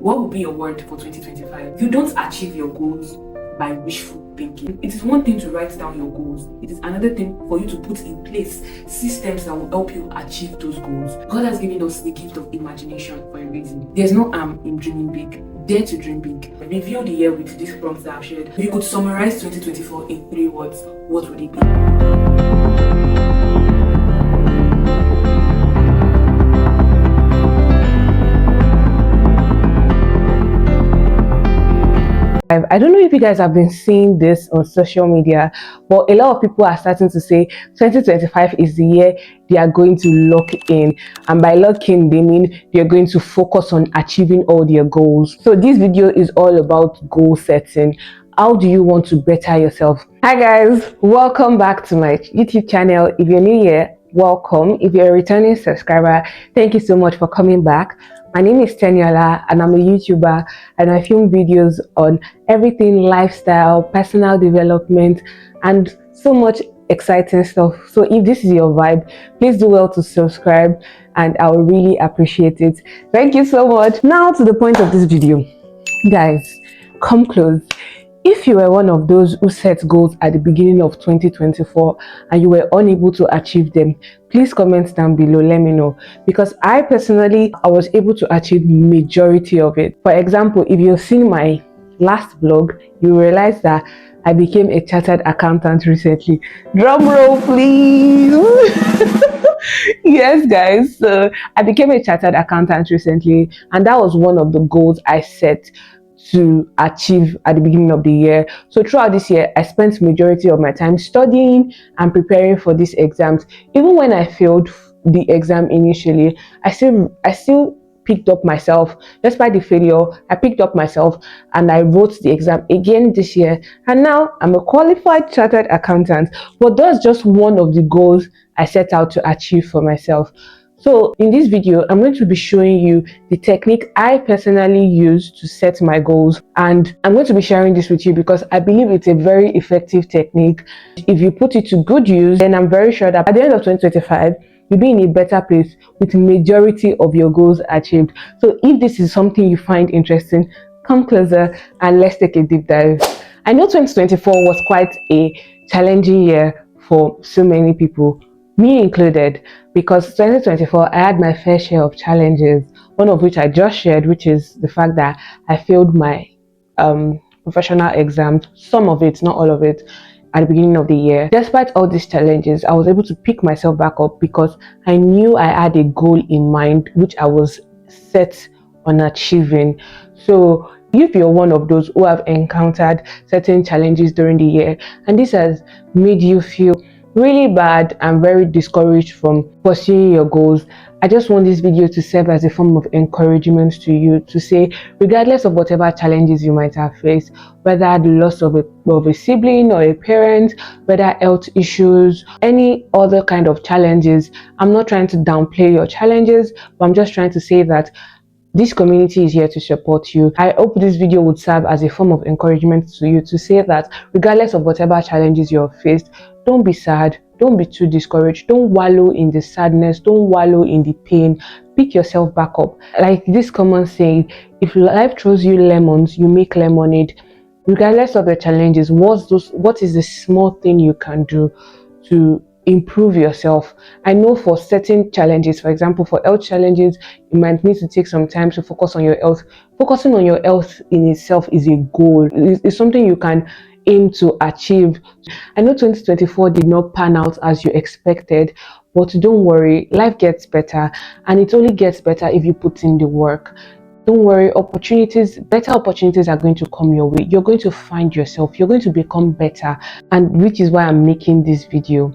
What will be your word for 2025? You don't achieve your goals by wishful thinking. It is one thing to write down your goals. It is another thing for you to put in place systems that will help you achieve those goals. God has given us the gift of imagination for a reason. There's no harm in dreaming big. Dare to dream big. Review the year with these prompts that I've shared. If you could summarize 2024 in 3 words, what would it be? I don't know if you guys have been seeing this on social media, but a lot of people are starting to say 2025 is the year they are going to lock in. And by lock in, they mean they're going to focus on achieving all their goals. So this video is all about goal setting. How do you want to better yourself? Hi guys, welcome back to my YouTube channel. If you're new here, welcome. If you're a returning subscriber, thank you so much for coming back. My name is Teniola and I'm a YouTuber, and I film videos on everything lifestyle, personal development, and so much exciting stuff. So if this is your vibe, please do well to subscribe and I will really appreciate it. Thank you so much. Now to the point of this video. Guys, come close. If you were one of those who set goals at the beginning of 2024 and you were unable to achieve them, please comment down below, let me know, because I was able to achieve majority of it. For example, if you've seen my last vlog, you realize that I became a chartered accountant recently. Drum roll please. Yes guys, so I became a chartered accountant recently, and that was one of the goals I set to achieve at the beginning of the year. So throughout this year, I spent majority of my time studying and preparing for these exams. Even when I failed the exam initially, I still picked up myself. Despite the failure, I picked up myself and I wrote the exam again this year. And now I'm a qualified chartered accountant. But that's just one of the goals I set out to achieve for myself. So in this video, I'm going to be showing you the technique I personally use to set my goals, and I'm going to be sharing this with you because I believe it's a very effective technique. If you put it to good use, then I'm very sure that at the end of 2025, you'll be in a better place with majority of your goals achieved. So if this is something you find interesting, come closer and let's take a deep dive. I know 2024 was quite a challenging year for so many people, me included, because 2024 I had my fair share of challenges, one of which I just shared, which is the fact that I failed my professional exams, some of it, not all of it, at the beginning of the year. Despite all these challenges, I was able to pick myself back up because I knew I had a goal in mind which I was set on achieving. So if you're one of those who have encountered certain challenges during the year and this has made you feel really bad and very discouraged from pursuing your goals, I just want this video to serve as a form of encouragement to you to say, regardless of whatever challenges you might have faced, whether the loss of a sibling or a parent, whether health issues, any other kind of challenges, I'm not trying to downplay your challenges, but I'm just trying to say that this community is here to support you. I hope this video would serve as a form of encouragement to you to say that regardless of whatever challenges you have faced, don't be sad, don't be too discouraged, don't wallow in the sadness, don't wallow in the pain. Pick yourself back up. Like this common saying, if life throws you lemons, you make lemonade. Regardless of the challenges, what is the small thing you can do to improve yourself? I know for certain challenges, for example, for health challenges, you might need to take some time to focus on your health. Focusing on your health in itself is a goal. It's something you can aim to achieve. I know 2024 did not pan out as you expected, but don't worry, life gets better, and it only gets better if you put in the work. Don't worry, better opportunities are going to come your way. You're going to find yourself, you're going to become better, and which is why I'm making this video.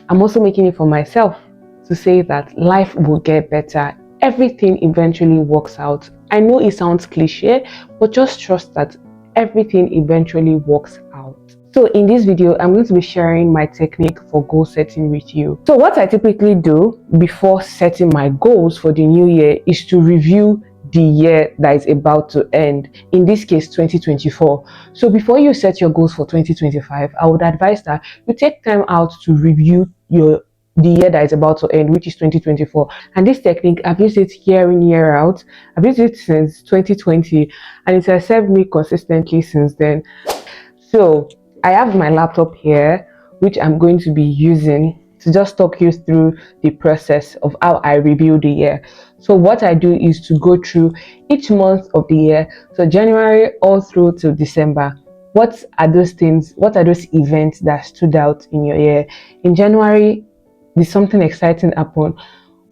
I'm also making it for myself to say that life will get better. Everything eventually works out. I know it sounds cliche, but just trust that everything eventually works out. So in this video, I'm going to be sharing my technique for goal setting with you. So what I typically do before setting my goals for the new year is to review the year that is about to end, in this case 2024. So before you set your goals for 2025, I would advise that you take time out to review your the year that is about to end, which is 2024. And this technique, I've used it year in, year out. I've used it since 2020, and it has served me consistently since then. So I have my laptop here, which I'm going to be using to just talk you through the process of how I review the year. So what I do is to go through each month of the year, so January all through to December. What are those things, what are those events that stood out in your year? In January, did something exciting happen?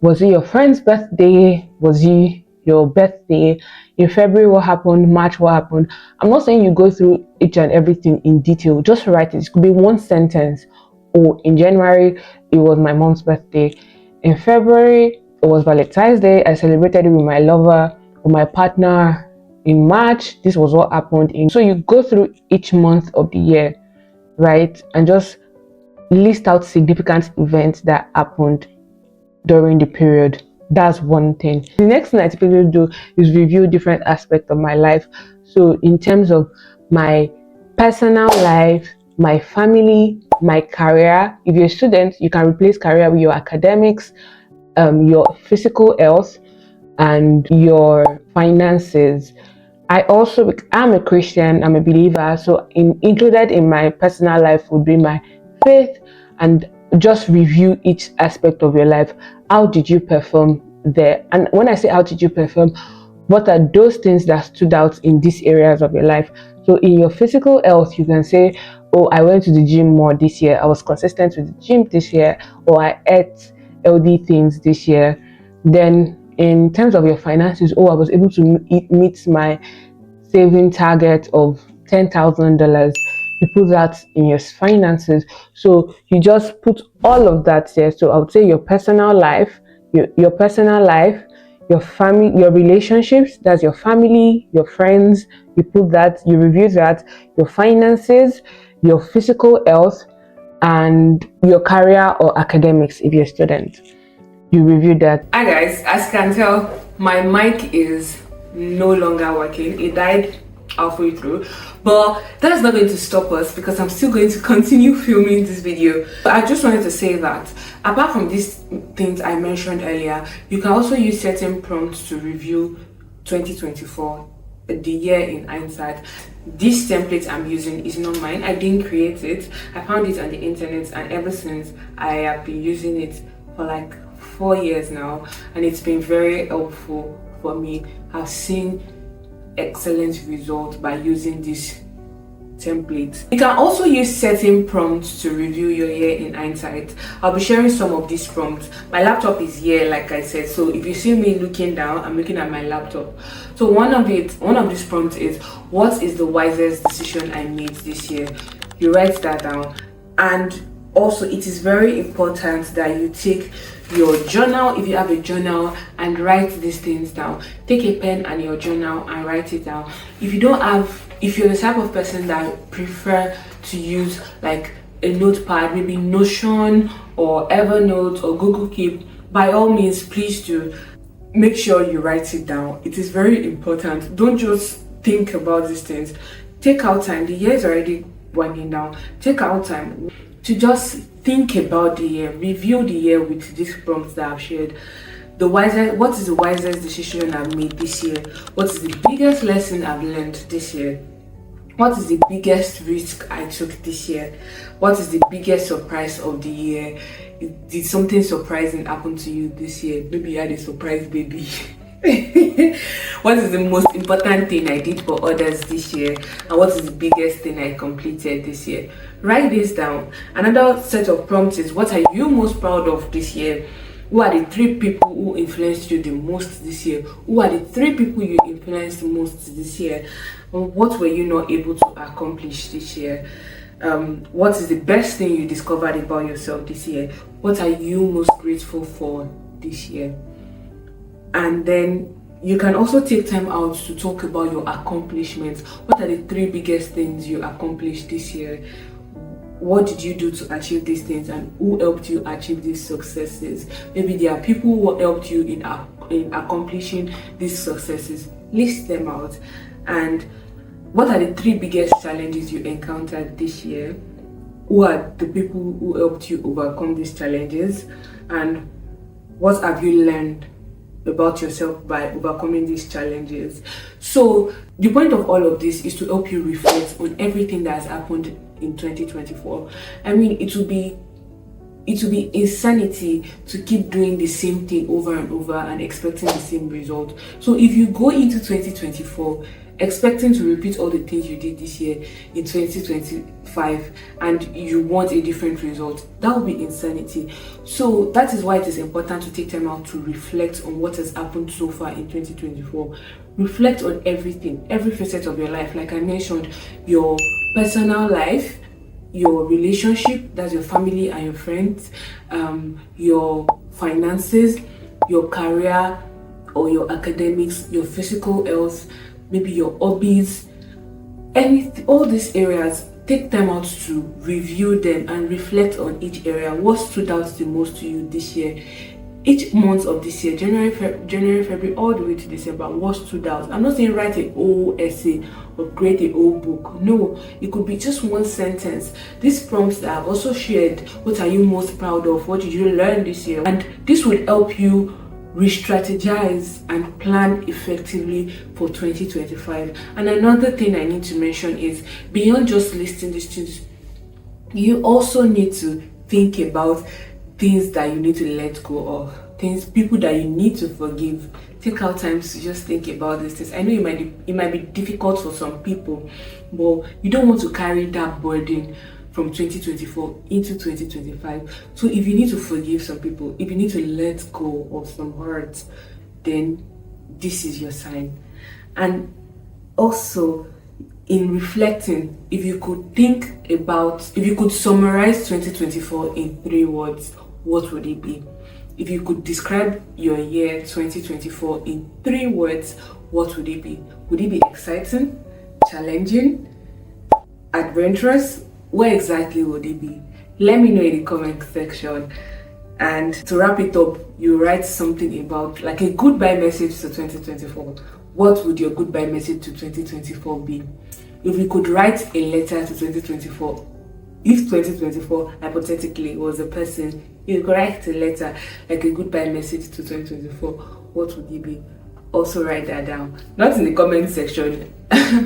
Was it your friend's birthday? Was it your birthday? In February, what happened? March, what happened? I'm not saying you go through each and everything in detail. Just write it. It could be one sentence. Or in January, it was my mom's birthday. In February, it was Valentine's Day. I celebrated it with my lover or my partner. In March, this was what happened. So you go through each month of the year, right? And just list out significant events that happened during the period. That's one thing. The next thing I typically do is review different aspects of my life. So in terms of my personal life, my family, my career. If you're a student, you can replace career with your academics, your physical health, and your finances. I'm a Christian, I'm a believer, so included in my personal life would be my faith, and just review each aspect of your life. How did you perform there? And when I say how did you perform, what are those things that stood out in these areas of your life? So in your physical health, you can say, oh, I went to the gym more this year, I was consistent with the gym this year, or I ate healthy things this year. Then in terms of your finances, oh, I was able to meet my saving target of $10,000. You put that in your finances. So you just put all of that there. So I would say your personal life, your personal life, your family, your relationships, that's your family, your friends, you put that, you review that, your finances, your physical health, and your career or academics if you're a student. You review that. Hi guys, as you can tell, my mic is no longer working. It died halfway through, but that's not going to stop us because I'm still going to continue filming this video. But I just wanted to say that apart from these things I mentioned earlier, you can also use certain prompts to review 2024, the year in hindsight. This template I'm using is not mine. I didn't create it. I found it on the internet, and ever since I have been using it for like 4 years now, and it's been very helpful for me. I've seen excellent results by using this template. You can also use certain prompts to review your year in hindsight. I'll be sharing some of these prompts. My laptop is here, like I said, so if you see me looking down, I'm looking at my laptop. So one of these prompts is, what is the wisest decision I made this year? You write that down. And also, it is very important that you take your journal, if you have a journal, and write these things down. Take a pen and your journal and write it down. If you don't have, if you're the type of person that prefer to use like a notepad, maybe Notion or Evernote or Google Keep, by all means, please do make sure you write it down. It is very important. Don't just think about these things. Take out time. The year is already winding down. Take out time to just think about the year, review the year with these prompts that I've shared. What is the wisest decision I've made this year? What is the biggest lesson I've learned this year? What is the biggest risk I took this year? What is the biggest surprise of the year? Did something surprising happen to you this year? Maybe you had a surprise baby. What is the most important thing I did for others this year, and what is the biggest thing I completed this year? Write this down. Another set of prompts is, what are you most proud of this year? Who are the 3 people who influenced you the most this year? Who are the 3 people you influenced most this year? What were you not able to accomplish this year? What is the best thing you discovered about yourself this year? What are you most grateful for this year? And then you can also take time out to talk about your accomplishments. What are the 3 biggest things you accomplished this year? What did you do to achieve these things, and who helped you achieve these successes? Maybe there are people who helped you in accomplishing these successes. List them out. And what are the 3 biggest challenges you encountered this year? who are the people who helped you overcome these challenges, and what have you learned about yourself by overcoming these challenges. So the point of all of this is to help you reflect on everything that has happened in 2024. I mean, it will be insanity to keep doing the same thing over and over and expecting the same result. So if you go into 2024 expecting to repeat all the things you did this year in 2025 and you want a different result, that would be insanity. So that is why it is important to take time out to reflect on what has happened so far in 2024. Reflect on everything, every facet of your life. Like I mentioned, your personal life, your relationship, that's your family and your friends, your finances, your career or your academics, your physical health, maybe your hobbies, all these areas. Take time out to review them and reflect on each area. What stood out the most to you this year? Each month of this year, January, February, all the way to December, what stood out? I'm not saying write a whole essay or create a whole book. No, it could be just one sentence. These prompts that I've also shared, what are you most proud of? What did you learn this year? And this would help you re-strategize and plan effectively for 2025. And another thing I need to mention is, beyond just listing these things, you also need to think about things that you need to let go of, people that you need to forgive. Take out time to just think about these things. I know it might be difficult for some people, but you don't want to carry that burden from 2024 into 2025. So if you need to forgive some people, if you need to let go of some hurts, then this is your sign. And also, in reflecting, if you could summarize 2024 in 3 words, what would it be? If you could describe your year 2024 in 3 words, what would it be? Would it be exciting, challenging, adventurous? Where exactly would it be? Let me know in the comment section. And to wrap it up, you write something about like a goodbye message to 2024. What would your goodbye message to 2024 be? If you could write a letter to 2024, if 2024 hypothetically was a person, you could write a letter like a goodbye message to 2024, what would it be? Also write that down. Not in the comment section,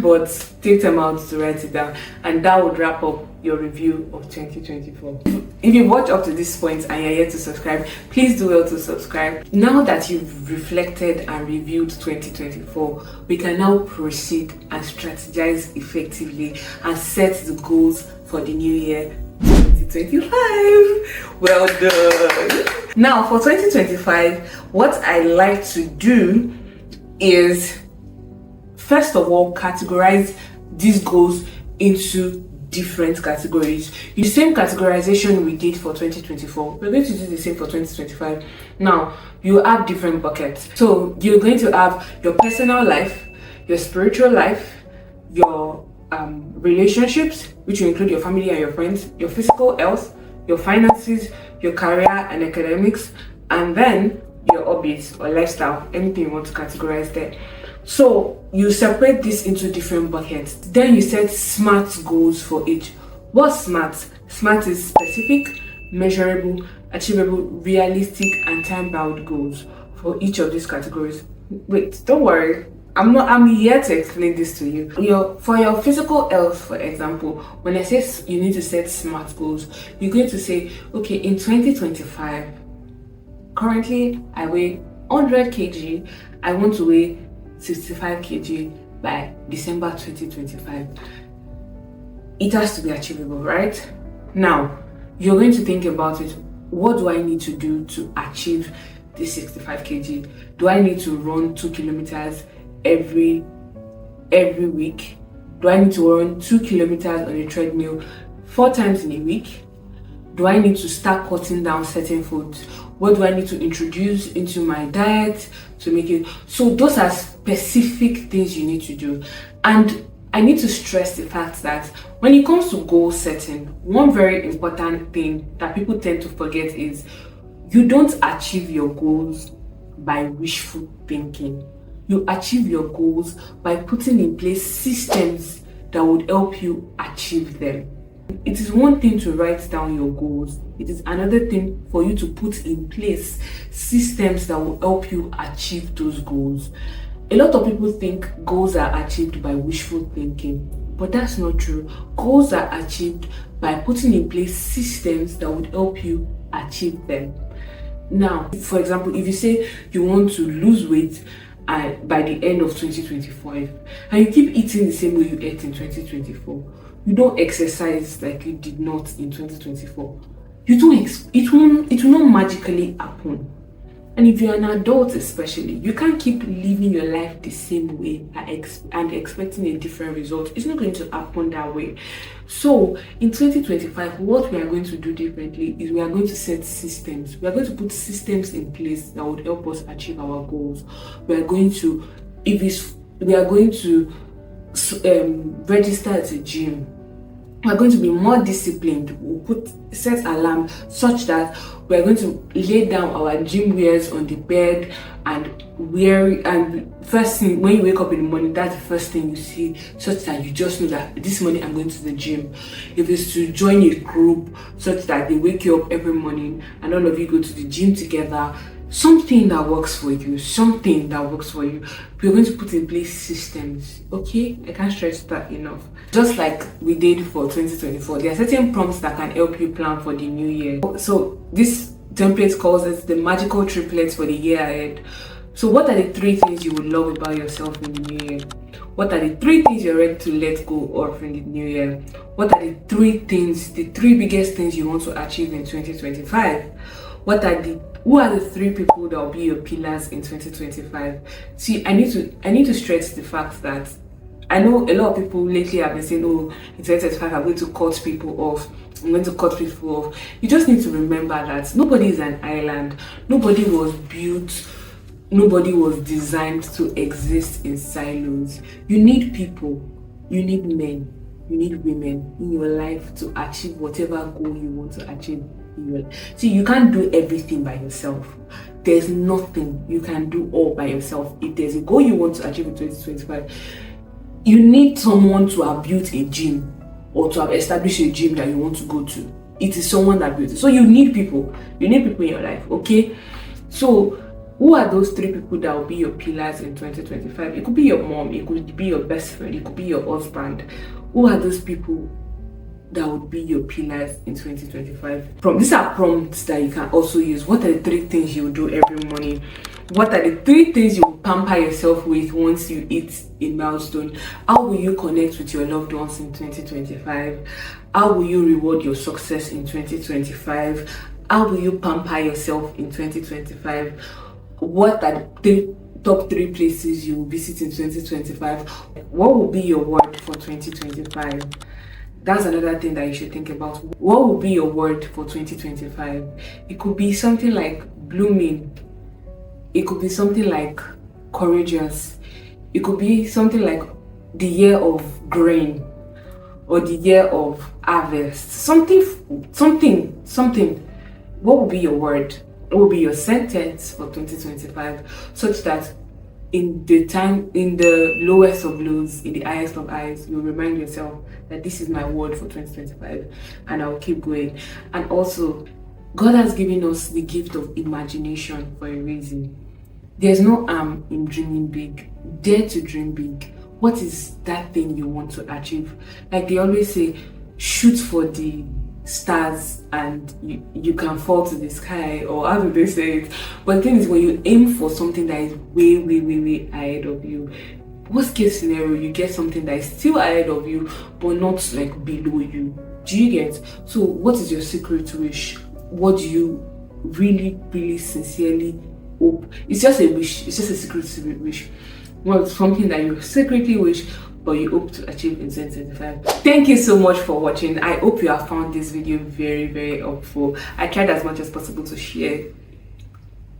but take time out to write it down. And that would wrap up your review of 2024. If you've watched up to this point and you're yet to subscribe, please do well to subscribe. Now that you've reflected and reviewed 2024, we can now proceed and strategize effectively and set the goals for the new year 2025. Well done. Now for 2025, what I like to do is, first of all, categorize these goals into different categories. The same categorization we did for 2024, we're going to do the same for 2025. Now, you have different buckets. So you're going to have your personal life, your spiritual life, your relationships, which will include your family and your friends, your physical health, your finances, your career and academics, and then your hobbies or lifestyle, anything you want to categorize there. So you separate this into different buckets. Then you set SMART goals for each. What's SMART? SMART is specific, measurable, achievable, realistic, and time-bound goals for each of these categories. Wait, don't worry. I'm here to explain this to you. For your physical health, for example, when I say you need to set SMART goals, you're going to say, okay, in 2025, currently I weigh 100 kg. I want to weigh 65 kg by December 2025. It has to be achievable, right? Now, you're going to think about it. What do I need to do to achieve this 65 kg? Do I need to run 2 kilometers every week? Do I need to run 2 kilometers on a treadmill 4 times in a week? Do I need to start cutting down certain foods? What do I need to introduce into my diet to make it? So those are specific things you need to do. And I need to stress the fact that when it comes to goal setting, one very important thing that people tend to forget is you don't achieve your goals by wishful thinking. You achieve your goals by putting in place systems that would help you achieve them. It is one thing to write down your goals. It is another thing for you to put in place systems that will help you achieve those goals. A lot of people think goals are achieved by wishful thinking, but that's not true. Goals are achieved by putting in place systems that would help you achieve them. Now, for example, if you say you want to lose weight by the end of 2025 and you keep eating the same way you ate in 2024, you don't exercise like you did not in 2024, it will not magically happen. And if you're an adult especially, you can't keep living your life the same way and expecting a different result. It's not going to happen that way. So in 2025, what we are going to do differently is we are going to set systems. We are going to put systems in place that would help us achieve our goals. We are going to register at a gym. We're going to be more disciplined. We'll set alarm such that we're going to lay down our gym wears on the bed and first thing when you wake up in the morning, that's the first thing you see, such that you just know that this morning I'm going to the gym. If it's to join a group such that they wake you up every morning and all of you go to the gym together, something that works for you. We're going to put in place systems. Okay, I can't stress that enough. Just like we did for 2024, there are certain prompts that can help you plan for the new year. So this template calls it the magical triplets for the year ahead. So what are the 3 things you would love about yourself in the new year? What are the 3 things you're ready to let go of in the new year? What are the 3 biggest things you want to achieve in 2025? Who are the 3 people that will be your pillars in 2025? See, I need to stress the fact that I know a lot of people lately have been saying, oh, in 2025 I'm going to cut people off. You just need to remember that nobody is an island. Nobody was built, nobody was designed to exist in silos. You need people, you need men, you need women in your life to achieve whatever goal you want to achieve. See, you can't do everything by yourself. There's nothing you can do all by yourself. If there's a goal you want to achieve in 2025, you need someone to have built a gym or to have established a gym that you want to go to. It is someone that built it. So you need people. You need people in your life, okay? So who are those 3 people that will be your pillars in 2025? It could be your mom, it could be your best friend, it could be your husband. Who are those people that would be your pillars in 2025? These are prompts that you can also use. What are the 3 things you do every morning? What are the 3 things you will pamper yourself with once you hit a milestone? How will you connect with your loved ones in 2025? How will you reward your success in 2025? How will you pamper yourself in 2025? What are the top 3 places you will visit in 2025? What will be your word for 2025? That's another thing that you should think about. What will be your word for 2025? It could be something like blooming. It could be something like courageous. It could be something like the year of grain or the year of harvest. Something. What will be your word? What will be your sentence for 2025? Such that in the lowest of lows, in the highest of highs, you'll remind yourself that this is my word for 2025 and I'll keep going. And also, God has given us the gift of imagination for a reason. There's no harm in dreaming big. Dare to dream big. What is that thing you want to achieve? Like they always say, shoot for the stars and you can fall to the sky, or how do they say it? But the thing is, when you aim for something that is way, way, way, way ahead of you, worst case scenario, you get something that is still ahead of you, but not like below you. Do you get? So what is your secret wish? What do you really, really sincerely hope? It's just a wish. It's just a secret wish. Well, something that you secretly wish but you hope to achieve in 2025. Thank you so much for watching. I hope you have found this video very, very helpful. I tried as much as possible to share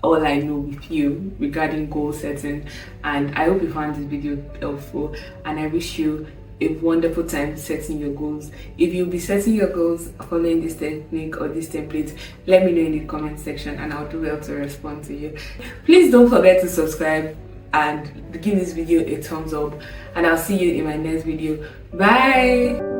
all I know with you regarding goal setting, and I hope you found this video helpful, and I wish you a wonderful time setting your goals. If you'll be setting your goals following this technique or this template, let me know in the comment section and I'll do well to respond to you. Please don't forget to subscribe and give this video a thumbs up, and I'll see you in my next video. Bye.